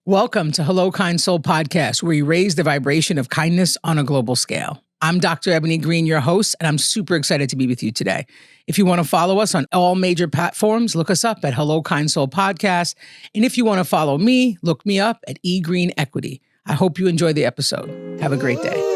Welcome to Hello Kind Soul Podcast, where we raise the vibration of kindness on a global scale. I'm Dr. Ebony Green, your host, and I'm super excited to be with you today. If you want to follow us on all major platforms, look us up at Hello Kind Soul Podcast. And if you want to follow me, look me up at eGreen Equity. I hope you enjoy the episode. Have a great day.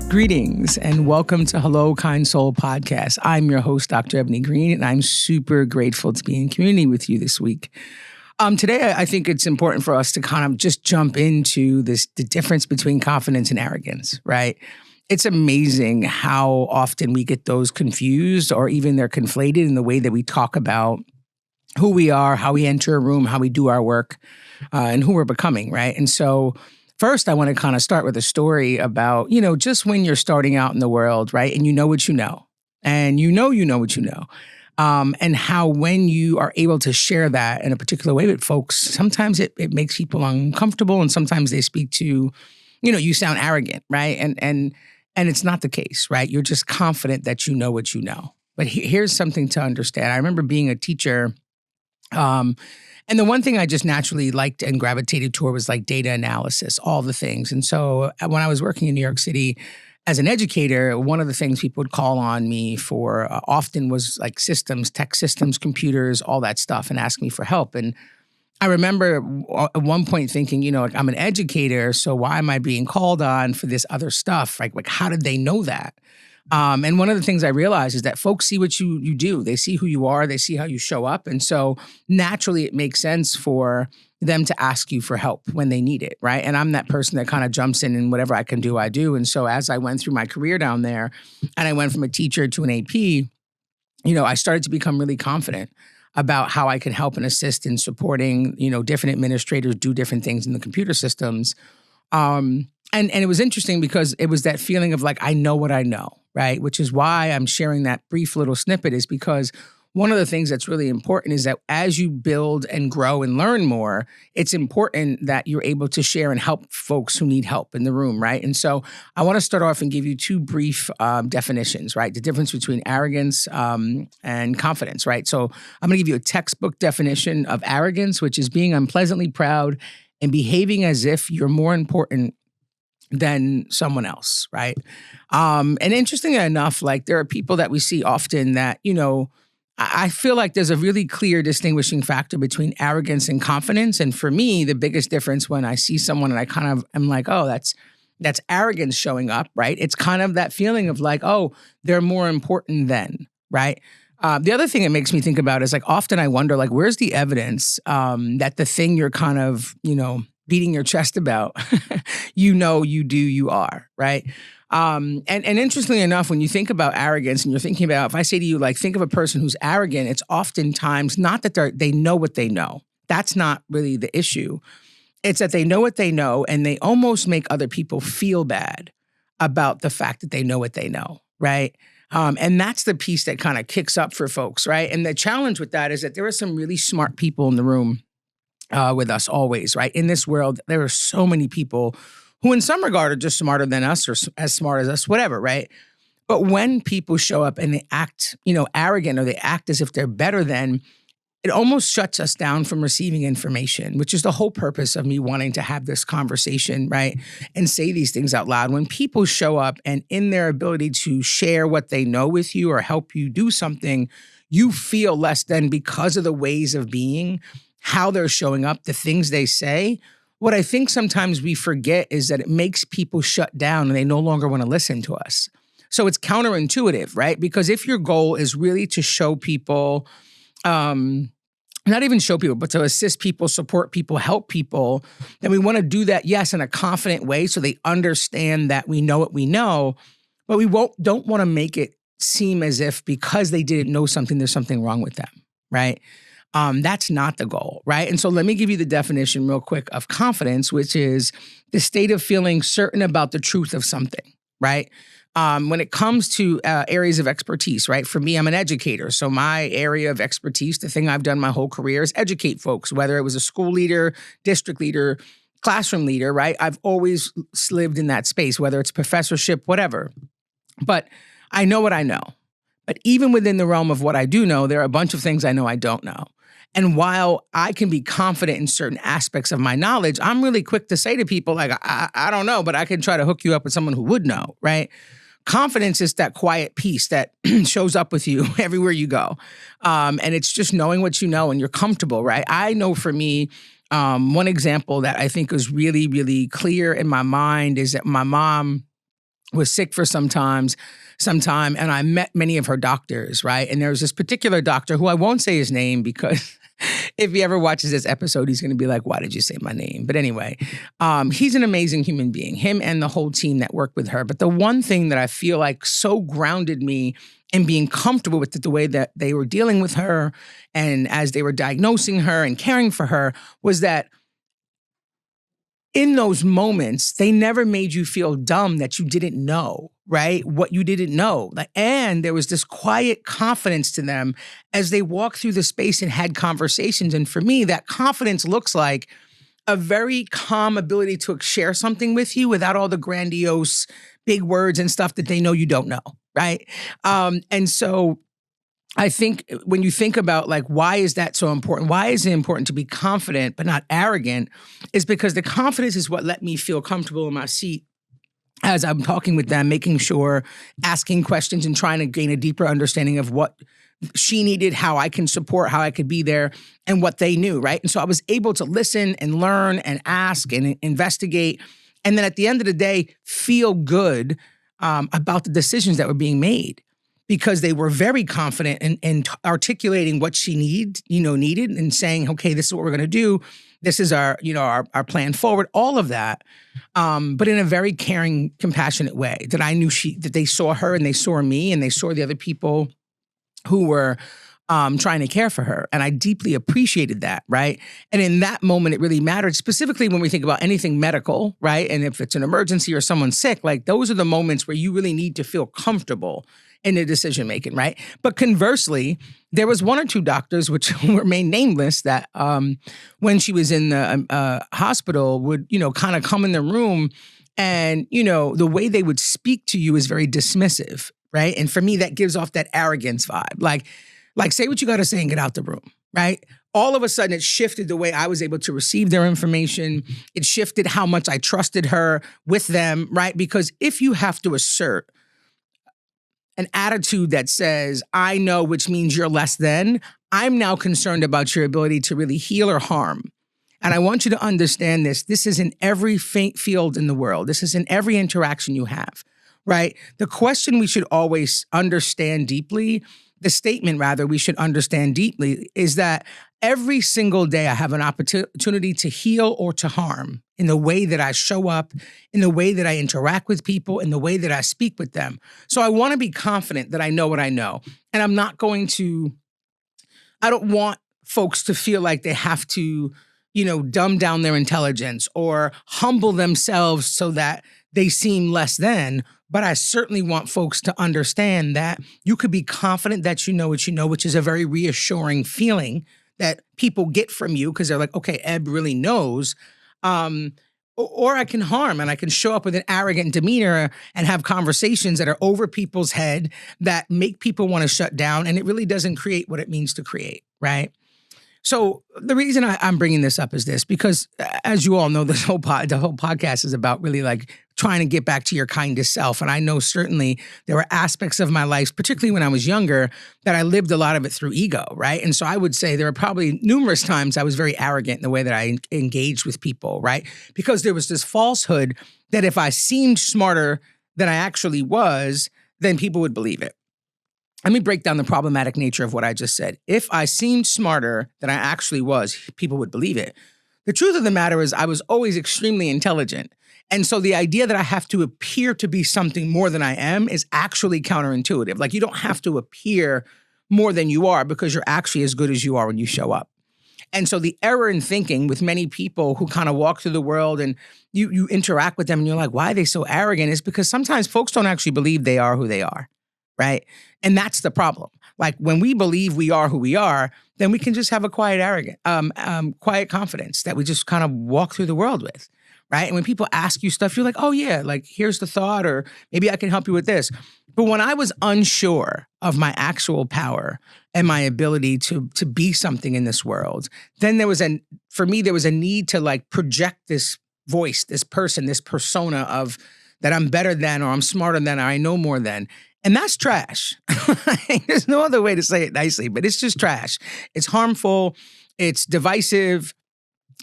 Greetings and welcome to Hello Kind Soul Podcast. I'm your host, Dr. Ebony Green, and I'm super grateful to be in community with you this week. Today, I think it's important for us to kind of just jump into the difference between confidence and arrogance, right? It's amazing how often we get those confused or even they're conflated in the way that we talk about who we are, how we enter a room, how we do our work, and who we're becoming, right? And so first, I want to kind of start with a story about, just when you're starting out in the world, right? And you know what you know. And you know what you know. And how when you are able to share that in a particular way with folks, sometimes it makes people uncomfortable and sometimes they speak to, you sound arrogant, right? And it's not the case, right? You're just confident that you know what you know. But here's something to understand. I remember being a teacher, and the one thing I just naturally liked and gravitated toward was like data analysis, all the things. And so when I was working in New York City as an educator, one of the things people would call on me for often was like systems, tech systems, computers, all that stuff, and ask me for help. And I remember at one point thinking, I'm an educator, so why am I being called on for this other stuff? Like how did they know that? And one of the things I realized is that folks see what you do. They see who you are. They see how you show up. And so naturally, it makes sense for them to ask you for help when they need it, right? And I'm that person that kind of jumps in and whatever I can do, I do. And so as I went through my career down there and I went from a teacher to an AP, I started to become really confident about how I can help and assist in supporting, different administrators do different things in the computer systems. And it was interesting because it was that feeling of like, I know what I know, right? Which is why I'm sharing that brief little snippet is because one of the things that's really important is that as you build and grow and learn more, it's important that you're able to share and help folks who need help in the room, right? And so I want to start off and give you two brief definitions, right? The difference between arrogance and confidence, right? So I'm going to give you a textbook definition of arrogance, which is being unpleasantly proud and behaving as if you're more important than someone else, right? And interestingly enough, like there are people that we see often that, I feel like there's a really clear distinguishing factor between arrogance and confidence. And for me, the biggest difference when I see someone and I kind of am like, oh, that's arrogance showing up, right? It's kind of that feeling of like, oh, they're more important than, right? The other thing it makes me think about is like often I wonder, like, where's the evidence that the thing you're kind of, beating your chest about, you do, you are, right? And interestingly enough, when you think about arrogance and you're thinking about, if I say to you, like, think of a person who's arrogant, it's oftentimes not that they know what they know. That's not really the issue. It's that they know what they know and they almost make other people feel bad about the fact that they know what they know, right? And that's the piece that kind of kicks up for folks, right? And the challenge with that is that there are some really smart people in the room with us always, right? In this world, there are so many people who in some regard are just smarter than us or as smart as us, whatever, right? But when people show up and they act, arrogant or they act as if they're better than, it almost shuts us down from receiving information, which is the whole purpose of me wanting to have this conversation, right? And say these things out loud. When people show up and in their ability to share what they know with you or help you do something, you feel less than because of the ways of being, how they're showing up, the things they say. What I think sometimes we forget is that it makes people shut down and they no longer want to listen to us. So it's counterintuitive, right? Because if your goal is really to show people, not even show people, but to assist people, support people, help people, then we want to do that, yes, in a confident way so they understand that we know what we know, but we don't want to make it seem as if because they didn't know something, there's something wrong with them, right? That's not the goal, right? And so let me give you the definition real quick of confidence, which is the state of feeling certain about the truth of something, right? When it comes to areas of expertise, right? For me, I'm an educator. So my area of expertise, the thing I've done my whole career is educate folks, whether it was a school leader, district leader, classroom leader, right? I've always lived in that space, whether it's professorship, whatever. But I know what I know. But even within the realm of what I do know, there are a bunch of things I know I don't know. And while I can be confident in certain aspects of my knowledge, I'm really quick to say to people, like, I don't know, but I can try to hook you up with someone who would know, right? Confidence is that quiet piece that shows up with you everywhere you go. And it's just knowing what you know and you're comfortable, right? I know for me, one example that I think is really, really clear in my mind is that my mom was sick for some time, and I met many of her doctors, right? And there was this particular doctor who I won't say his name because if he ever watches this episode, he's going to be like, why did you say my name? But anyway, he's an amazing human being, him and the whole team that worked with her. But the one thing that I feel like so grounded me in being comfortable with the way that they were dealing with her and as they were diagnosing her and caring for her was that in those moments, they never made you feel dumb that you didn't know, right? What you didn't know. And there was this quiet confidence to them as they walked through the space and had conversations. And for me, that confidence looks like a very calm ability to share something with you without all the grandiose big words and stuff that they know you don't know, right? And so I think when you think about like, why is that so important? Why is it important to be confident but not arrogant? Is because the confidence is what let me feel comfortable in my seat as I'm talking with them, making sure, asking questions and trying to gain a deeper understanding of what she needed, how I can support, how I could be there, and what they knew, right? And so I was able to listen and learn and ask and investigate. And then at the end of the day, feel good about the decisions that were being made, because they were very confident in articulating what she needed and saying, okay, this is what we're going to do. This is our plan forward, all of that. But in a very caring, compassionate way that I knew that they saw her and they saw me and they saw the other people who were trying to care for her. And I deeply appreciated that, right? And in that moment, it really mattered, specifically when we think about anything medical, right? And if it's an emergency or someone's sick, like those are the moments where you really need to feel comfortable in the decision making, right? But conversely, there was one or two doctors, which remain nameless, that when she was in the hospital would, kind of come in the room and, the way they would speak to you is very dismissive, right? And for me, that gives off that arrogance vibe. Like say what you got to say and get out the room, right? All of a sudden, it shifted the way I was able to receive their information. It shifted how much I trusted her with them, right? Because if you have to assert an attitude that says, I know, which means you're less than, I'm now concerned about your ability to really heal or harm. And I want you to understand this. This is in every field in the world. This is in every interaction you have, right? The question we should always understand deeply, the statement rather we should understand deeply, is that every single day I have an opportunity to heal or to harm in the way that I show up, in the way that I interact with people, in the way that I speak with them. So I want to be confident that I know what I know. And I don't want folks to feel like they have to, dumb down their intelligence or humble themselves so that they seem less than. But I certainly want folks to understand that you could be confident that you know what you know, which is a very reassuring feeling that people get from you because they're like, okay, Eb really knows. Or I can harm and I can show up with an arrogant demeanor and have conversations that are over people's head that make people want to shut down. And it really doesn't create what it means to create, right? So the reason I'm bringing this up is this, because as you all know, the whole podcast is about really like trying to get back to your kindest self. And I know certainly there were aspects of my life, particularly when I was younger, that I lived a lot of it through ego, right? And so I would say there were probably numerous times I was very arrogant in the way that I engaged with people, right? Because there was this falsehood that if I seemed smarter than I actually was, then people would believe it. Let me break down the problematic nature of what I just said. If I seemed smarter than I actually was, people would believe it. The truth of the matter is I was always extremely intelligent. And so the idea that I have to appear to be something more than I am is actually counterintuitive. Like you don't have to appear more than you are because you're actually as good as you are when you show up. And so the error in thinking with many people who kind of walk through the world and you interact with them and you're like, why are they so arrogant? Is because sometimes folks don't actually believe they are who they are. right? And that's the problem. Like when we believe we are who we are, then we can just have a quiet confidence that we just kind of walk through the world with, right? And when people ask you stuff, you're like, oh yeah, like here's the thought, or maybe I can help you with this. But when I was unsure of my actual power and my ability to be something in this world, then for me, there was a need to like project this voice, this person, this persona of that I'm better than, or I'm smarter than, or I know more than. And that's trash. There's no other way to say it nicely, but it's just trash. It's harmful. It's divisive.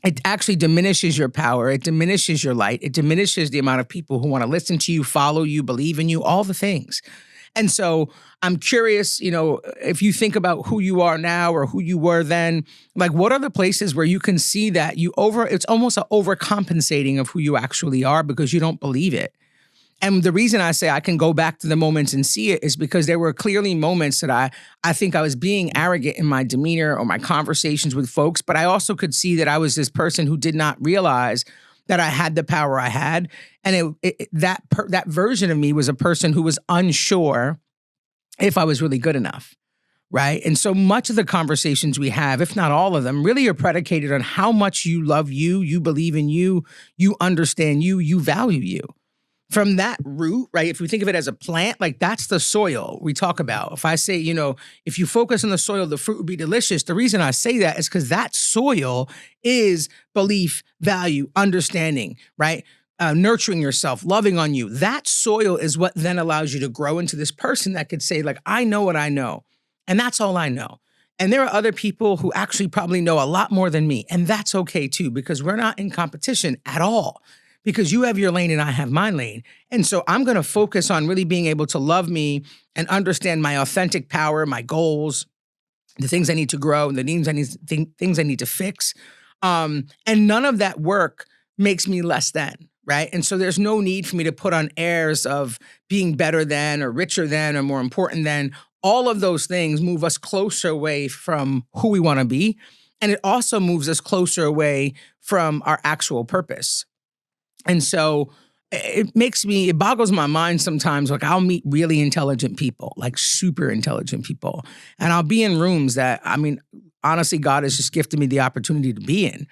It actually diminishes your power. It diminishes your light. It diminishes the amount of people who want to listen to you, follow you, believe in you, all the things. And so I'm curious, if you think about who you are now or who you were then, like what are the places where you can see that it's almost an overcompensating of who you actually are because you don't believe it. And the reason I say I can go back to the moments and see it is because there were clearly moments that I think I was being arrogant in my demeanor or my conversations with folks, but I also could see that I was this person who did not realize that I had the power I had. And that version of me was a person who was unsure if I was really good enough, right? And so much of the conversations we have, if not all of them, really are predicated on how much you love you believe in you understand you value you. From that root, right, if we think of it as a plant, like that's the soil we talk about. If I say, if you focus on the soil, the fruit would be delicious. The reason I say that is because that soil is belief, value, understanding, right? Nurturing yourself, loving on you. That soil is what then allows you to grow into this person that could say, like, I know what I know, and that's all I know. And there are other people who actually probably know a lot more than me, and that's okay too, because we're not in competition at all. Because you have your lane and I have my lane. And so I'm going to focus on really being able to love me and understand my authentic power, my goals, the things I need to grow, and the things I need to fix. And none of that work makes me less than, right? And so there's no need for me to put on airs of being better than or richer than or more important than. All of those things move us closer away from who we want to be. And it also moves us closer away from our actual purpose. And so it boggles my mind sometimes. Like I'll meet really intelligent people, like super intelligent people. And I'll be in rooms that, honestly, God has just gifted me the opportunity to be in.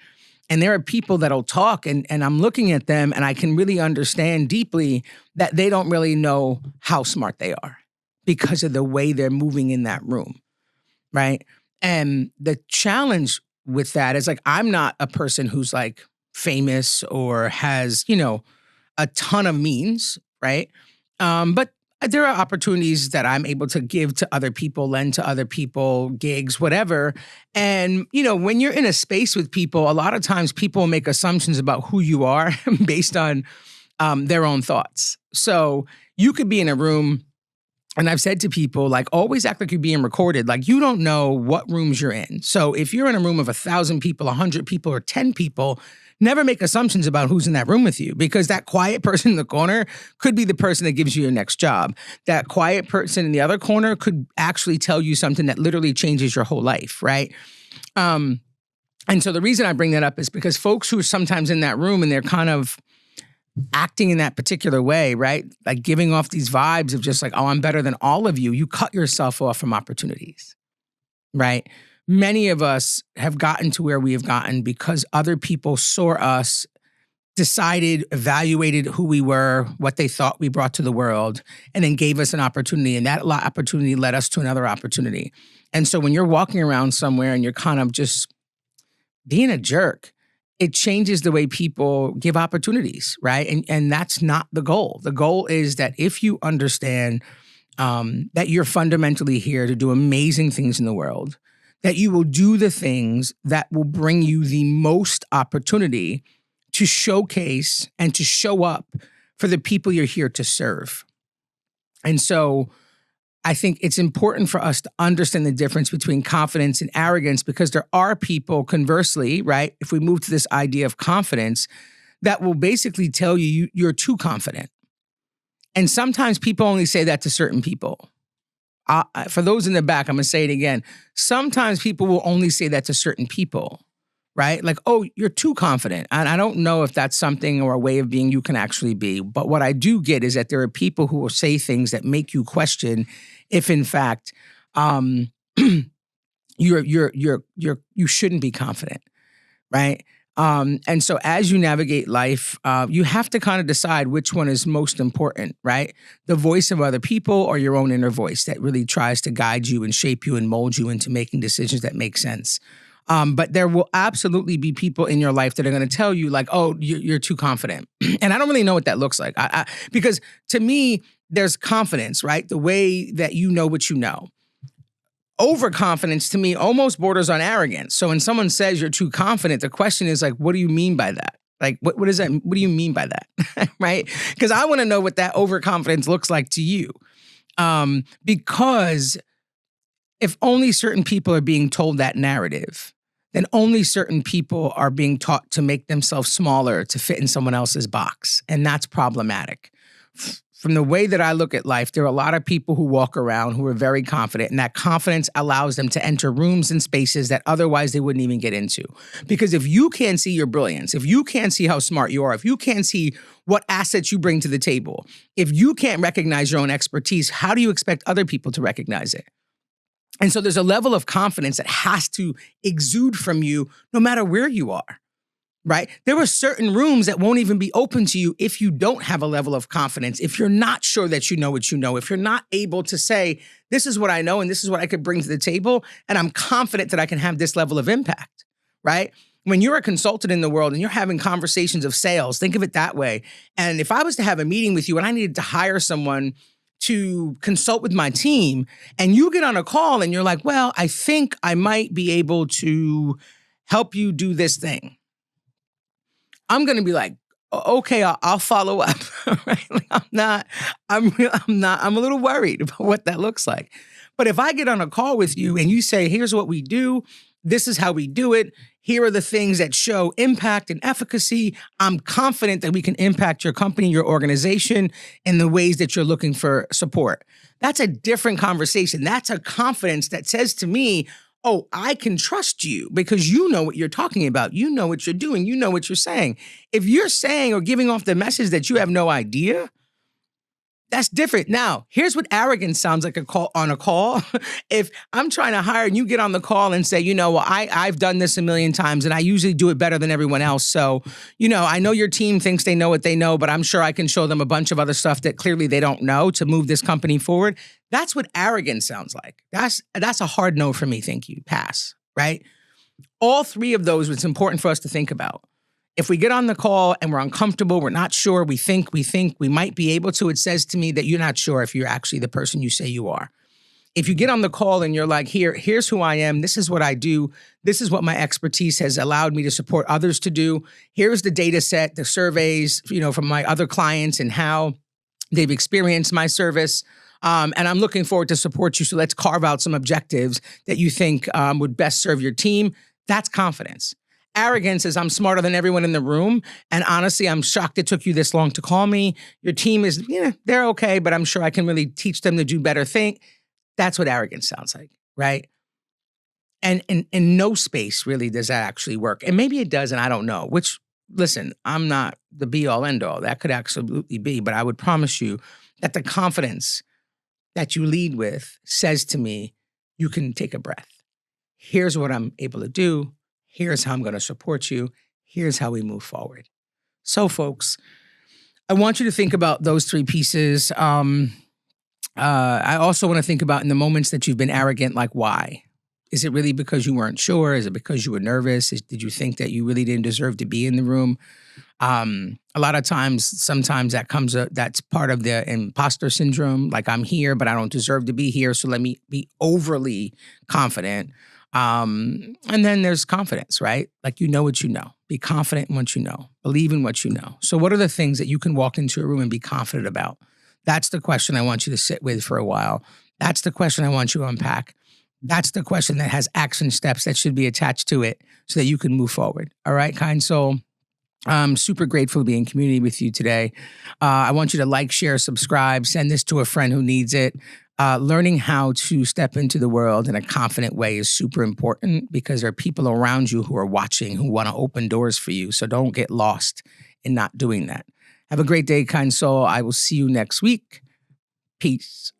And there are people that'll talk and I'm looking at them and I can really understand deeply that they don't really know how smart they are because of the way they're moving in that room, right? And the challenge with that is like, I'm not a person who's like, famous or has, a ton of means, right? But there are opportunities that I'm able to give to other people, lend to other people, gigs, whatever. And, when you're in a space with people, a lot of times people make assumptions about who you are based on their own thoughts. So you could be in a room, and I've said to people, like, always act like you're being recorded. Like, you don't know what rooms you're in. So if you're in a room of 1,000 people, 100 people, or 10 people, never make assumptions about who's in that room with you, because that quiet person in the corner could be the person that gives you your next job. That quiet person in the other corner could actually tell you something that literally changes your whole life, right? And so the reason I bring that up is because folks who are sometimes in that room and they're kind of acting in that particular way, right? Like giving off these vibes of just like, oh, I'm better than all of you. You cut yourself off from opportunities, right? Many of us have gotten to where we have gotten because other people saw us, decided, evaluated who we were, what they thought we brought to the world, and then gave us an opportunity. And that opportunity led us to another opportunity. And so when you're walking around somewhere and you're kind of just being a jerk, it changes the way people give opportunities, right? And that's not the goal. The goal is that if you understand that you're fundamentally here to do amazing things in the world, that you will do the things that will bring you the most opportunity to showcase and to show up for the people you're here to serve. And so I think it's important for us to understand the difference between confidence and arrogance, because there are people, conversely, right, if we move to this idea of confidence, that will basically tell you you're too confident. And sometimes people only say that to certain people. For those in the back, I'm going to say it again. Sometimes people will only say that to certain people, right? Like, oh, you're too confident. And I don't know if that's something or a way of being you can actually be. But what I do get is that there are people who will say things that make you question if, in fact, um, you shouldn't be confident, right? And so as you navigate life, you have to kind of decide which one is most important, right? The voice of other people or your own inner voice that really tries to guide you and shape you and mold you into making decisions that make sense. But there will absolutely be people in your life that are going to tell you like, oh, you're too confident. And I don't really know what that looks like. Because to me, there's confidence, right? The way that you know what you know. Overconfidence to me almost borders on arrogance. So when someone says you're too confident, the question is like, what do you mean by that? Like, what is that? What do you mean by that? Right? Because I want to know what that overconfidence looks like to you. Because if only certain people are being told that narrative, then only certain people are being taught to make themselves smaller to fit in someone else's box. And that's problematic. From the way that I look at life, there are a lot of people who walk around who are very confident, and that confidence allows them to enter rooms and spaces that otherwise they wouldn't even get into. Because if you can't see your brilliance, if you can't see how smart you are, if you can't see what assets you bring to the table, if you can't recognize your own expertise, how do you expect other people to recognize it? And so there's a level of confidence that has to exude from you no matter where you are. Right? There are certain rooms that won't even be open to you if you don't have a level of confidence, if you're not sure that you know what you know, if you're not able to say, this is what I know and this is what I could bring to the table, and I'm confident that I can have this level of impact, right? When you're a consultant in the world and you're having conversations of sales, think of it that way. And if I was to have a meeting with you and I needed to hire someone to consult with my team, and you get on a call and you're like, well, I think I might be able to help you do this thing. I'm going to be like, okay, I'll follow up. Right? Like I'm a little worried about what that looks like. But if I get on a call with you and you say, here's what we do, this is how we do it, here are the things that show impact and efficacy, I'm confident that we can impact your company, your organization in the ways that you're looking for support. That's a different conversation. That's a confidence that says to me, oh, I can trust you because you know what you're talking about. You know what you're doing. You know what you're saying. If you're saying or giving off the message that you have no idea, that's different. Now, here's what arrogance sounds like on a call. If I'm trying to hire and you get on the call and say, well, I've done this a million times and I usually do it better than everyone else. So, I know your team thinks they know what they know, but I'm sure I can show them a bunch of other stuff that clearly they don't know to move this company forward. That's what arrogance sounds like. That's a hard no for me. Thank you. Pass, right? All three of those, it's important for us to think about. If we get on the call and we're uncomfortable, we're not sure, we think we might be able to, it says to me that you're not sure if you're actually the person you say you are. If you get on the call and you're like, here's who I am, this is what I do, this is what my expertise has allowed me to support others to do, here's the data set, the surveys, from my other clients and how they've experienced my service, and I'm looking forward to support you, so let's carve out some objectives that you think would best serve your team. That's confidence. Arrogance is I'm smarter than everyone in the room. And honestly, I'm shocked it took you this long to call me. Your team is, they're okay, but I'm sure I can really teach them to do better things. That's what arrogance sounds like, right? And in no space really does that actually work. And maybe it does, and I don't know, which, listen, I'm not the be all end all. That could absolutely be, but I would promise you that the confidence that you lead with says to me, you can take a breath. Here's what I'm able to do. Here's how I'm going to support you. Here's how we move forward. So, folks, I want you to think about those three pieces. I also want to think about in the moments that you've been arrogant, like why? Is it really because you weren't sure? Is it because you were nervous? Did you think that you really didn't deserve to be in the room? A lot of times, sometimes that's part of the imposter syndrome. Like I'm here, but I don't deserve to be here. So let me be overly confident. And then there's confidence, right? Like you know what you know. Be confident in what you know. Believe in what you know. So what are the things that you can walk into a room and be confident about? That's the question I want you to sit with for a while. That's the question I want you to unpack. That's the question that has action steps that should be attached to it so that you can move forward. All right, kind soul? I'm super grateful to be in community with you today. I want you to like, share, subscribe, send this to a friend who needs it. Learning how to step into the world in a confident way is super important because there are people around you who are watching, who want to open doors for you. So don't get lost in not doing that. Have a great day, kind soul. I will see you next week. Peace.